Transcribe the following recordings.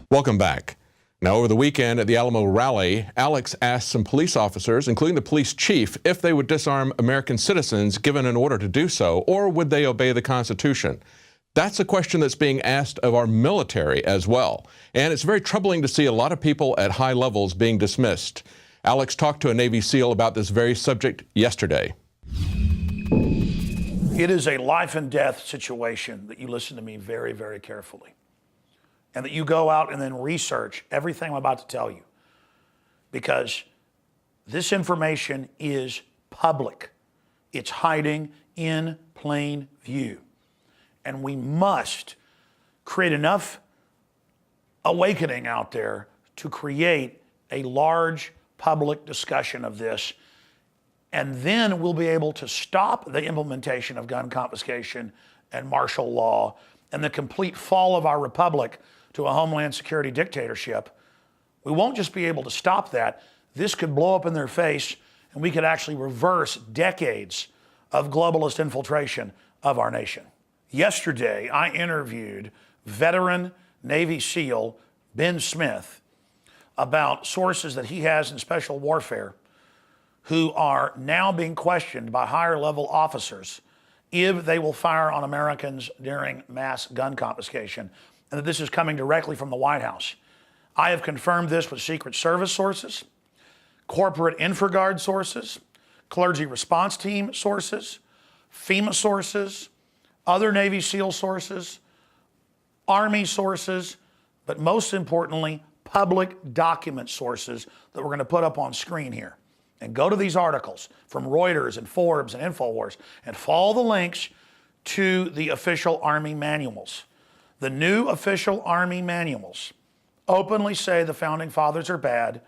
Welcome back. Now, over the weekend at the Alamo rally, Alex asked some police officers, including the police chief, if they would disarm American citizens given an order to do so, or would they obey the Constitution? That's a question that's being asked of our military as well. And it's very troubling to see a lot of people at high levels being dismissed. Alex talked to a Navy SEAL about this very subject yesterday. It is a life and death situation that you listen to me very, very carefully. And that you go out and then research everything I'm about to tell you. Because this information is public. It's hiding in plain view. And we must create enough awakening out there to create a large public discussion of this. And then we'll be able to stop the implementation of gun confiscation and martial law and the complete fall of our republic to a homeland security dictatorship. We won't just be able to stop that. This could blow up in their face, and we could actually reverse decades of globalist infiltration of our nation. Yesterday, I interviewed veteran Navy SEAL Ben Smith about sources that he has in special warfare who are now being questioned by higher level officers if they will fire on Americans during mass gun confiscation, and that this is coming directly from the White House. I have confirmed this with Secret Service sources, corporate InfraGard sources, clergy response team sources, FEMA sources, other Navy SEAL sources, Army sources, but most importantly, public document sources that we're going to put up on screen here. And go to these articles from Reuters and Forbes and InfoWars and follow the links to the official Army manuals. The new official Army manuals openly say the Founding Fathers are bad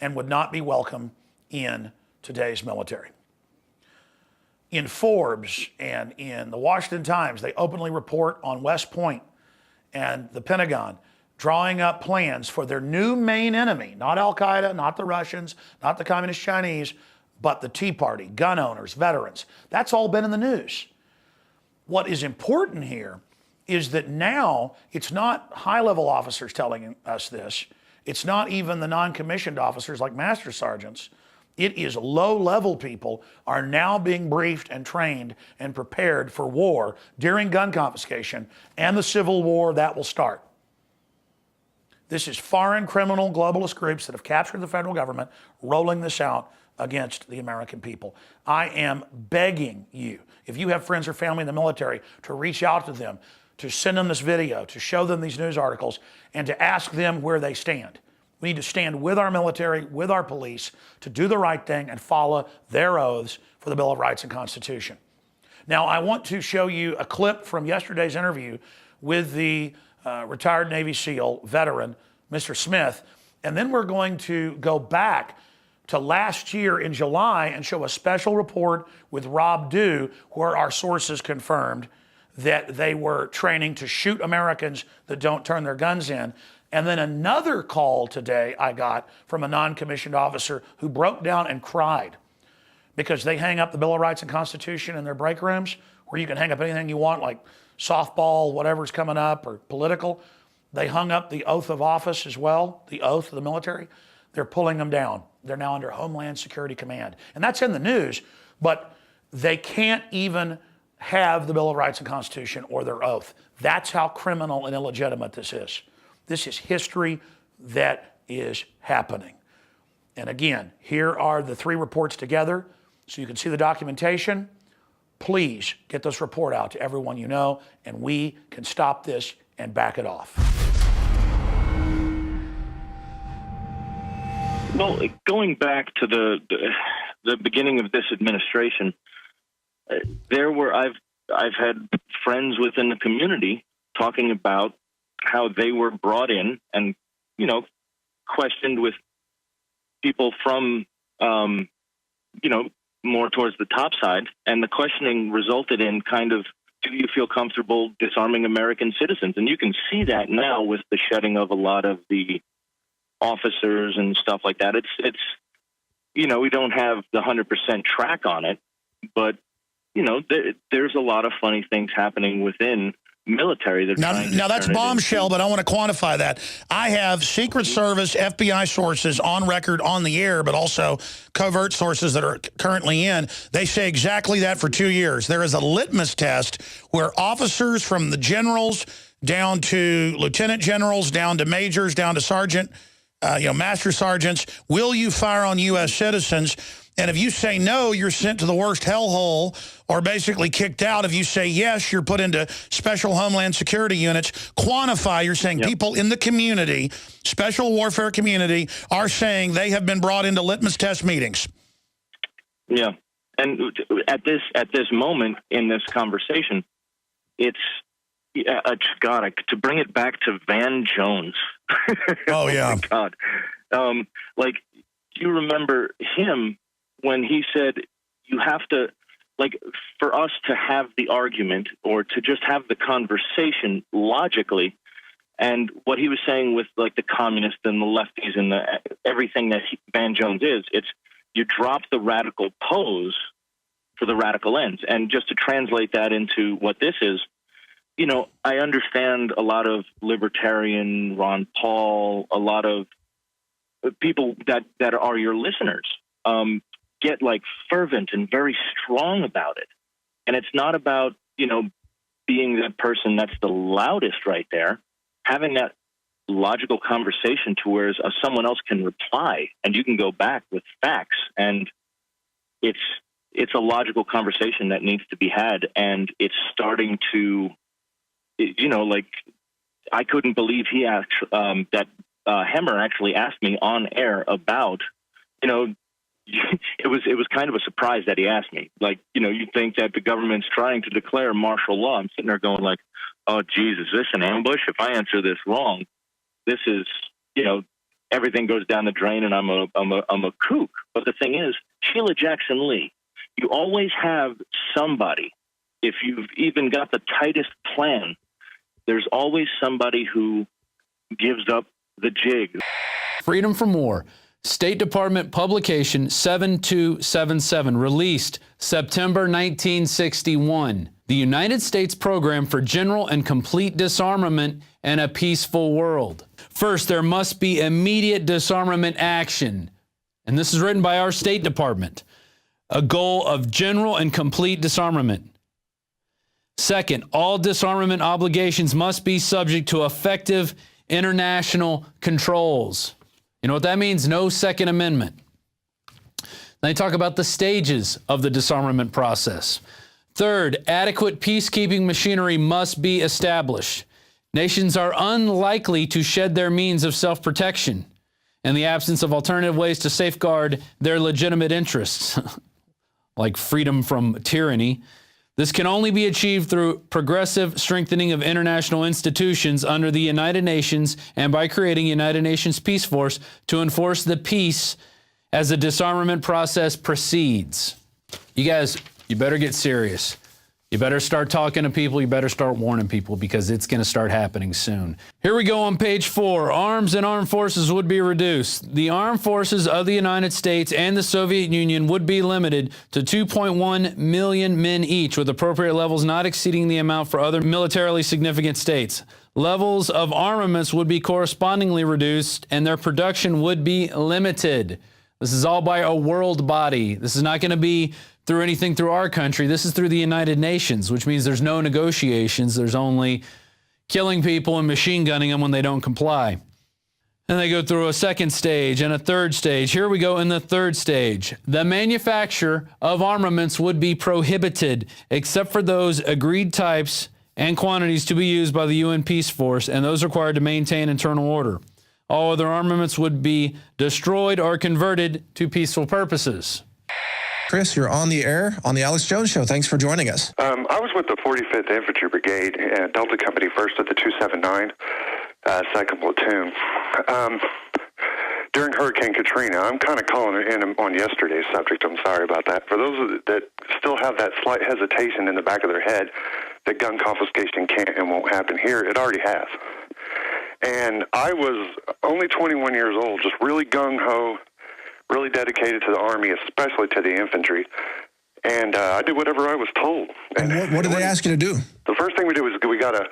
and would not be welcome in today's military. In Forbes and in the Washington Times, they openly report on West Point and the Pentagon drawing up plans for their new main enemy, not Al-Qaeda, not the Russians, not the Communist Chinese, but the Tea Party, gun owners, veterans. That's all been in the news. What is important here is that now it's not high-level officers telling us this. It's not even the non-commissioned officers like master sergeants. It is low-level people are now being briefed and trained and prepared for war during gun confiscation and the civil war that will start. This is foreign criminal globalist groups that have captured the federal government rolling this out against the American people. I am begging you, if you have friends or family in the military, to reach out to them, to send them this video, to show them these news articles, and to ask them where they stand. We need to stand with our military, with our police, to do the right thing and follow their oaths for the Bill of Rights and Constitution. Now, I want to show you a clip from yesterday's interview with the retired Navy SEAL veteran, Mr. Smith, and then we're going to go back to last year in July and show a special report with Rob Dew, where our sources confirmed that they were training to shoot Americans that don't turn their guns in. And then another call today I got from a non-commissioned officer who broke down and cried because they hang up the Bill of Rights and Constitution in their break rooms, where you can hang up anything you want, like softball, whatever's coming up, or political. They hung up the oath of office as well, the oath of the military. They're pulling them down. They're now under Homeland Security Command. And that's in the news, but they can't even have the Bill of Rights and Constitution or their oath. That's how criminal and illegitimate this is. This is history that is happening. And again, here are the three reports together so you can see the documentation. Please get this report out to everyone you know, and we can stop this and back it off. Well, going back to the beginning of this administration, I've had friends within the community talking about how they were brought in and, questioned with people from, more towards the top side. And the questioning resulted in kind of, do you feel comfortable disarming American citizens? And you can see that now with the shedding of a lot of the officers and stuff like that. It's we don't have the 100% track on it, but, there's a lot of funny things happening within military. They're trying to Now that's turn it bombshell, into- but I want to quantify that. I have Secret Service, FBI sources on record on the air, but also covert sources that are currently in. They say exactly that for 2 years. There is a litmus test where officers from the generals down to lieutenant generals, down to majors, down to sergeant, master sergeants, will you fire on U.S. citizens? And if you say no, you're sent to the worst hellhole or basically kicked out. If you say yes, you're put into special Homeland Security units. Quantify, you're saying people in the community, special warfare community, are saying they have been brought into litmus test meetings. Yeah. And at this moment in this conversation, it's, God, to bring it back to Van Jones. Oh, yeah. Oh, my God. You remember him when he said you have to, for us to have the argument or to just have the conversation logically, and what he was saying with the communists and the lefties and everything that Van Jones is, it's you drop the radical pose for the radical ends. And just to translate that into what this is, I understand a lot of libertarian, Ron Paul, a lot of people that are your listeners, get fervent and very strong about it. And it's not about, being that person that's the loudest right there, having that logical conversation to where someone else can reply and you can go back with facts. And it's a logical conversation that needs to be had. And it's starting to, I couldn't believe he asked, that Hemmer actually asked me on air about, it was kind of a surprise that he asked me. You think that the government's trying to declare martial law. I'm sitting there going oh, Jesus, is this an ambush? If I answer this wrong, this is, everything goes down the drain and I'm a kook. But the thing is, Sheila Jackson Lee, you always have somebody, if you've even got the tightest plan, there's always somebody who gives up the jig. Freedom from War. State Department publication 7277, released September 1961. The United States Program for General and Complete Disarmament and a Peaceful World. First, there must be immediate disarmament action. And this is written by our State Department. A goal of general and complete disarmament. Second, all disarmament obligations must be subject to effective international controls. You know what that means? No Second Amendment. They talk about the stages of the disarmament process. Third, adequate peacekeeping machinery must be established. Nations are unlikely to shed their means of self-protection in the absence of alternative ways to safeguard their legitimate interests, like freedom from tyranny. This can only be achieved through progressive strengthening of international institutions under the United Nations and by creating United Nations Peace Force to enforce the peace as the disarmament process proceeds. You guys, you better get serious. You better start talking to people. You better start warning people because it's going to start happening soon. Here we go on page 4. Arms and armed forces would be reduced. The armed forces of the United States and the Soviet Union would be limited to 2.1 million men each, with appropriate levels not exceeding the amount for other militarily significant states. Levels of armaments would be correspondingly reduced and their production would be limited. This is all by a world body. This is not going to be through anything through our country. This is through the United Nations, which means there's no negotiations. There's only killing people and machine gunning them when they don't comply. And they go through a second stage and a third stage. Here we go in the third stage. The manufacture of armaments would be prohibited, except for those agreed types and quantities to be used by the UN Peace Force and those required to maintain internal order. All other armaments would be destroyed or converted to peaceful purposes. Chris, you're on the air on the Alex Jones Show. Thanks for joining us. I was with the 45th Infantry Brigade, Delta Company, 1st of the 279, 2nd Platoon. During Hurricane Katrina, I'm kind of calling in on yesterday's subject. I'm sorry about that. For those that still have that slight hesitation in the back of their head that gun confiscation can't and won't happen here, it already has. And I was only 21 years old, just really gung-ho, really dedicated to the Army, especially to the infantry. And I did whatever I was told. And what did they ask you to do? The first thing we did was we got a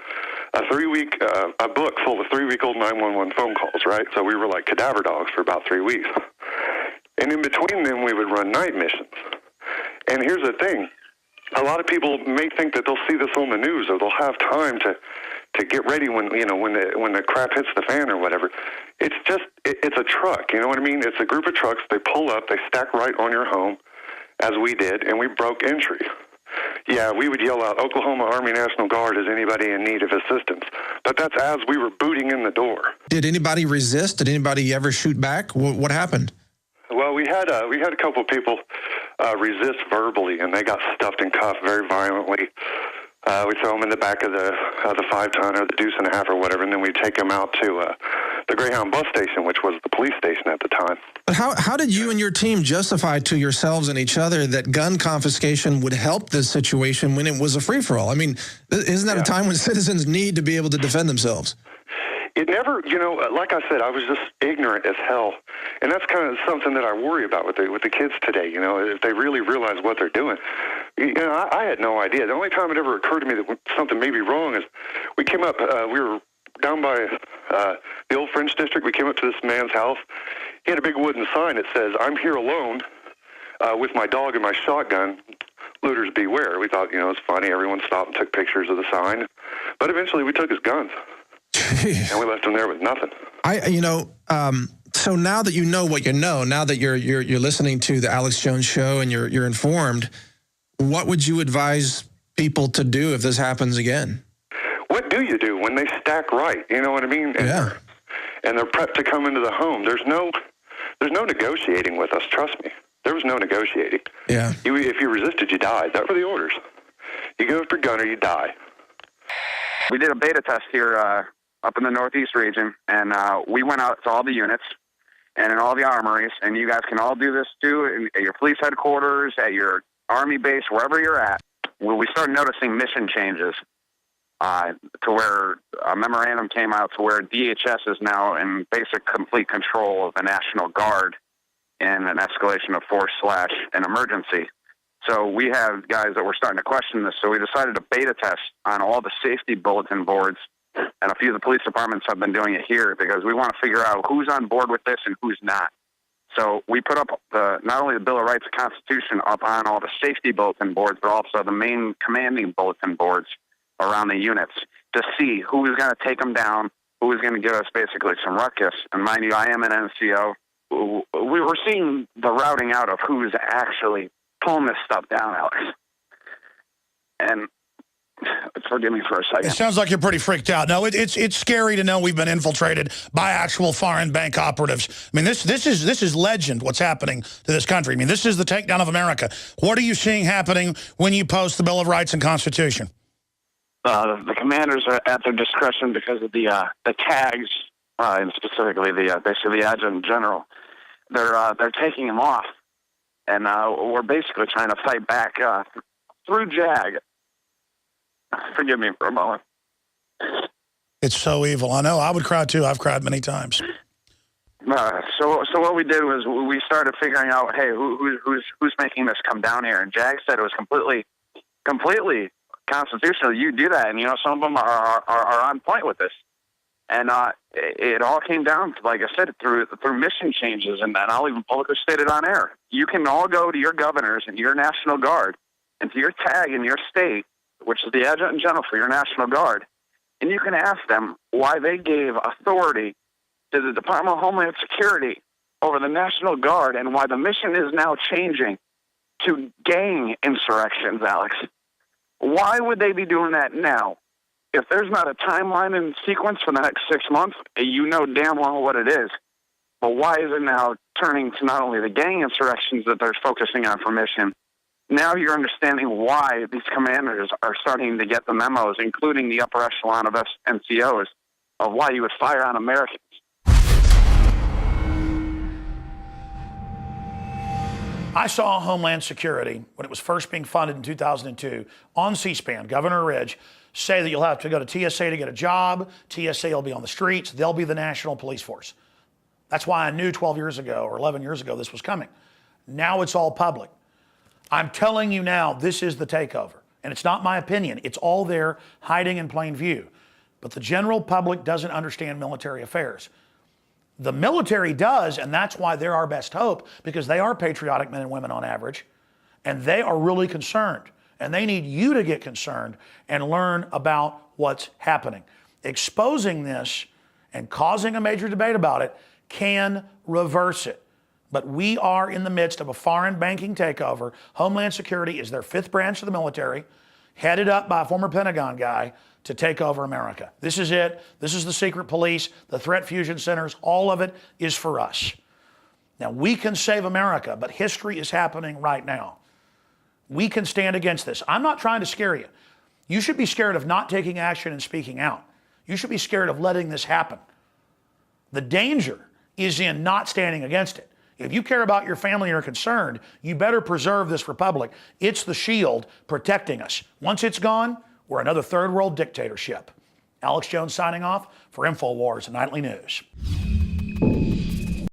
3-week a book full of 3-week-old 911 phone calls, right? So we were like cadaver dogs for about 3 weeks. And in between them, we would run night missions. And here's the thing. A lot of people may think that they'll see this on the news or they'll have time to get ready when the crap hits the fan or whatever. It's just, it's a truck, you know what I mean? It's a group of trucks. They pull up, they stack right on your home, as we did, and we broke entry. Yeah, we would yell out, Oklahoma Army National Guard, is anybody in need of assistance? But that's as we were booting in the door. Did anybody resist? Did anybody ever shoot back? What happened? Well, we had a couple of people resist verbally, and they got stuffed and cuffed very violently. We'd throw them in the back of the 5-ton or the deuce and a half or whatever, and then we'd take them out to the Greyhound bus station, which was the police station at the time. But how did you and your team justify to yourselves and each other that gun confiscation would help this situation when it was a free-for-all? I mean, isn't that a time when citizens need to be able to defend themselves? It never, like I said, I was just ignorant as hell. And that's kind of something that I worry about with the kids today, if they really realize what they're doing. I had no idea. The only time it ever occurred to me that something may be wrong is we came up, we were down by the old French district. We came up to this man's house. He had a big wooden sign that says, I'm here alone with my dog and my shotgun. Looters beware. We thought, it's funny. Everyone stopped and took pictures of the sign. But eventually we took his guns. And we left him there with nothing. So now that you know what you know, now that you're listening to the Alex Jones Show and you're informed, what would you advise people to do if this happens again? What do you do when they stack right? You know what I mean? And they're prepped to come into the home. There's no negotiating with us. Trust me. There was no negotiating. Yeah. If you resisted, you died. That were the orders. You go after gun or you die. We did a beta test here up in the Northeast region, and we went out to all the units and in all the armories, and you guys can all do this too at your police headquarters, at your Army base, wherever you're at. Well, we started noticing mission changes to where a memorandum came out to where DHS is now in basic complete control of the National Guard in an escalation of force / an emergency. So we have guys that were starting to question this. So we decided to beta test on all the safety bulletin boards, and a few of the police departments have been doing it here because we want to figure out who's on board with this and who's not. So we put up not only the Bill of Rights and Constitution up on all the safety bulletin boards, but also the main commanding bulletin boards around the units to see who is going to take them down, who is going to give us basically some ruckus. And mind you, I am an NCO. We were seeing the routing out of who's actually pulling this stuff down, Alex. And forgive me for a second. It sounds like you're pretty freaked out. No, it's scary to know we've been infiltrated by actual foreign bank operatives. I mean, this is legend, what's happening to this country. I mean, this is the takedown of America. What are you seeing happening when you post the Bill of Rights and Constitution? The commanders are at their discretion because of the tags, and specifically basically the adjutant general. They're taking them off, and we're basically trying to fight back through JAG. Forgive me for a moment. It's so evil. I know. I would cry too. I've cried many times. So what we did was we started figuring out, hey, who's making this come down here? And JAG said it was completely constitutional. You do that, and some of them are on point with this. And it all came down to, like I said, through mission changes, and I'll even publicly state it on air. You can all go to your governors and your National Guard and to your tag in your state, which is the Adjutant General for your National Guard, and you can ask them why they gave authority to the Department of Homeland Security over the National Guard and why the mission is now changing to gang insurrections, Alex. Why would they be doing that now? If there's not a timeline and sequence for the next 6 months, you know damn well what it is. But why is it now turning to not only the gang insurrections that they're focusing on for mission? Now you're understanding why these commanders are starting to get the memos, including the upper echelon of NCOs, of why you would fire on Americans. I saw Homeland Security, when it was first being funded in 2002, on C-SPAN, Governor Ridge, say that you'll have to go to TSA to get a job. TSA will be on the streets. They'll be the national police force. That's why I knew 12 years ago or 11 years ago this was coming. Now it's all public. I'm telling you now, this is the takeover. And it's not my opinion. It's all there hiding in plain view. But the general public doesn't understand military affairs. The military does, and that's why they're our best hope, because they are patriotic men and women on average, and they are really concerned. And they need you to get concerned and learn about what's happening. Exposing this and causing a major debate about it can reverse it. But we are in the midst of a foreign banking takeover. Homeland Security is their fifth branch of the military, headed up by a former Pentagon guy to take over America. This is it. This is the secret police, the threat fusion centers. All of it is for us. Now, we can save America, but history is happening right now. We can stand against this. I'm not trying to scare you. You should be scared of not taking action and speaking out. You should be scared of letting this happen. The danger is in not standing against it. If you care about your family and are concerned, you better preserve this republic. It's the shield protecting us. Once it's gone, we're another third world dictatorship. Alex Jones signing off for InfoWars Nightly News.